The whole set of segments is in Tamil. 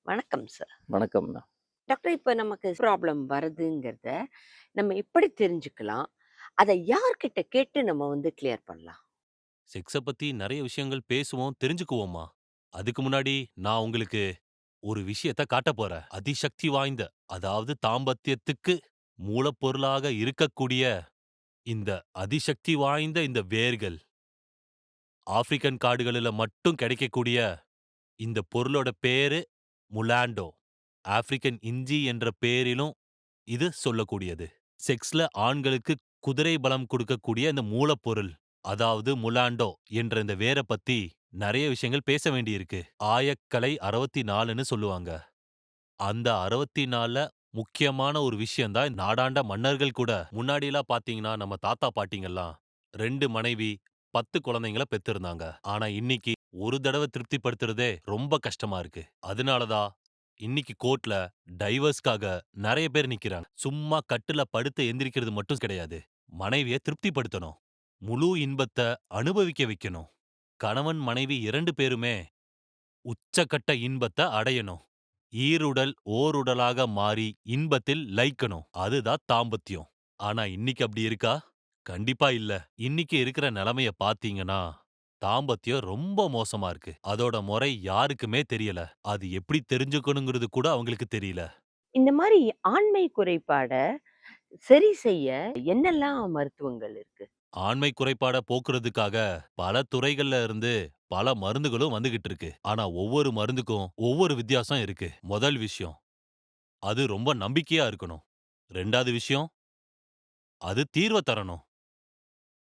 வணக்கம் சார். வணக்கம்ண்ணா. டாக்டர் இப்ப நமக்கு ப்ராப்ளம் வருதுங்கிறத நம்ம எப்படி தெரிஞ்சுக்கலாம்? அத யார்கிட்ட கேட்டு நம்ம கிளியர் பண்ணலாம்? செக்ஸ பத்தி நெறைய விஷயங்கள் பேசுவோம், தெரிஞ்சுக்குவோமா? அதுக்கு முன்னாடி நான் உங்களுக்கு ஒரு விஷயத்த காட்டப் போறேன். அதிசக்தி வாய்ந்த, அதாவது தாம்பத்தியத்துக்கு மூலப்பொருளாக இருக்கக்கூடிய இந்த அதிசக்தி வாய்ந்த இந்த வேர்கள், ஆப்பிரிக்கன் காடுகளில மட்டும் கிடைக்கக்கூடிய இந்த பொருளோட பேரு முலாண்டோ. ஆப்பிரிக்கன் இஞ்சி என்ற பேரிலும் இது சொல்லக்கூடியது. செக்ஸ்ல ஆண்களுக்கு குதிரை பலம் குடுக்கக்கூடிய இந்த மூலப்பொருள், அதாவது முலாண்டோ என்ற இந்த வேர பத்தி நெறைய விஷயங்கள் பேச வேண்டியிருக்கு. ஆயக்கலை 64ன்னு சொல்லுவாங்க. அந்த 64ல முக்கியமான ஒரு விஷயம் தான் நாடாண்ட மன்னர்கள் கூட. முன்னாடிலாம் பாத்தீங்கன்னா, நம்ம தாத்தா பாட்டிங்கலாம் 2 மனைவி, 10 குழந்தைங்கள பெத்திருந்தாங்க. ஆனா இன்னிக்கு ஒரு தடவ திருப்திப்படுத்துறதே ரொம்ப கஷ்டமா இருக்கு. அதனால தான் இன்னிக்கு கோர்ட்ல டைவர்ஸ்க்காக நெறைய பேர் நிக்கிறாங்க. சும்மா கட்டுல படுத்து எந்திரிக்கிறது மட்டும் கிடையாது. மனைவிய திருப்திப்படுத்தணும். முழு இன்பத்த அனுபவிக்க வைக்கணும். கணவன், மனைவி 2 பேருமே உச்சக்கட்ட இன்பத்த அடையணும். ஈருடல் ஓருடலாக மாறி இன்பத்தில் லயிக்கணும். அதுதான் தாம்பத்தியம். ஆனா இன்னிக்கு அப்படி இருக்கா? கண்டிப்பா இல்ல. இன்னிக்கு இருக்கிற நிலைமைய பாத்தீங்கன்னா, தாம்பத்தியம் ரொம்ப மோசமா இருக்கு. அதோட முறை யாருக்குமே தெரியல. அது எப்படி தெரிஞ்சுக்கணுங்கிறது கூட அவங்களுக்கு தெரியல. இந்த மாரி ஆண்மை குறைபாட சரி செய்ய என்னெல்லாம் மருத்துவங்கள் இருக்கு? ஆண்மை குறைபாட போக்குறதுக்காக பல துறைகள்ல இருந்து பல மருந்துகளும் வந்துகிட்டு இருக்கு. ஆனா ஒவ்வொரு மருந்துக்கும் ஒவ்வொரு வித்தியாசம் இருக்கு. முதல் விஷயம், அது ரொம்ப நம்பிக்கையா இருக்கணும். 2வது விஷயம், அது தீர்வ தரணும்.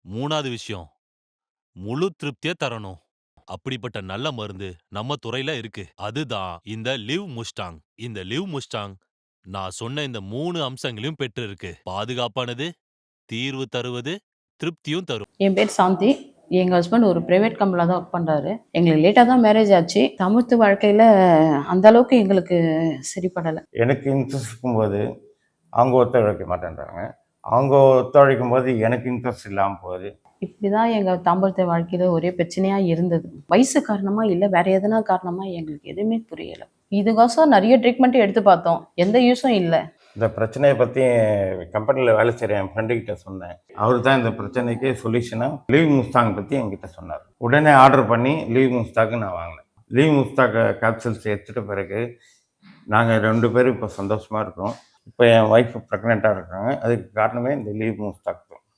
3வது விஷயம், முழு திருப்திய தரணும். அப்படிப்பட்ட நல்ல மருந்து நம்ம துறையில இருக்கு. அதுதான் இந்த லிவ் முஸ்டாங். இந்த லிவ் முஸ்டாங் நான் சொன்ன இந்த 3 அம்சங்களையும் பெற்றிருக்கு. பாதுகாப்பானது, தீர்வு தருவது, திருப்தியும் தரும். என் பேர் சாந்தி. எங்க ஹஸ்பண்ட் ஒரு பிரைவேட் கம்பெனில தான் ஒர்க் பண்றாரு. எங்களுக்கு லேட்டா தான் மேரேஜ் ஆச்சு. தமுத்து வாழ்க்கையில அந்த அளவுக்கு எங்களுக்கு சரிப்படல. எனக்கு இன்ட்ரெஸ்ட் இருக்கும்போது அவங்க ஒத்துழைக்க மாட்டேன்றாங்க. அவங்க ஒத்துழைக்கும் போது எனக்கு இன்ட்ரெஸ்ட் இல்லாமல் போகுது. இப்படிதான் எங்க தாம்பத்திய வாழ்க்கையில ஒரே பிரச்சனையா இருந்தது. வயசு காரணமா இல்ல வேற எதனா காரணமா எங்களுக்கு எதுவுமே புரியல. இதுக்கோசம் நிறைய ட்ரீட்மெண்ட் எடுத்து பார்த்தோம். எந்த யூஸும் இல்ல. இந்த பிரச்சனையை பற்றி கம்பெனியில் வேலை செய்கிற என் ஃப்ரெண்டுக்கிட்ட சொன்னேன். அவர் தான் இந்த பிரச்சனைக்கு சொல்யூஷனாக லீவ் முஸ்தாங் பற்றி என்கிட்ட சொன்னார். உடனே ஆர்டர் பண்ணி லீவ் முஸ்தாக்கு நான் வாங்கினேன். லீவ் முஸ்தாக் கேப்சூல்ஸ் எடுத்துட்ட பிறகு நாங்கள் 2 பேரும் இப்போ சந்தோஷமாக இருக்கோம். இப்போ என் ஒய்ஃப் ப்ரெக்னெண்ட்டாக இருக்காங்க. அதுக்கு காரணமே இந்த லீவ் முஸ்தாக்.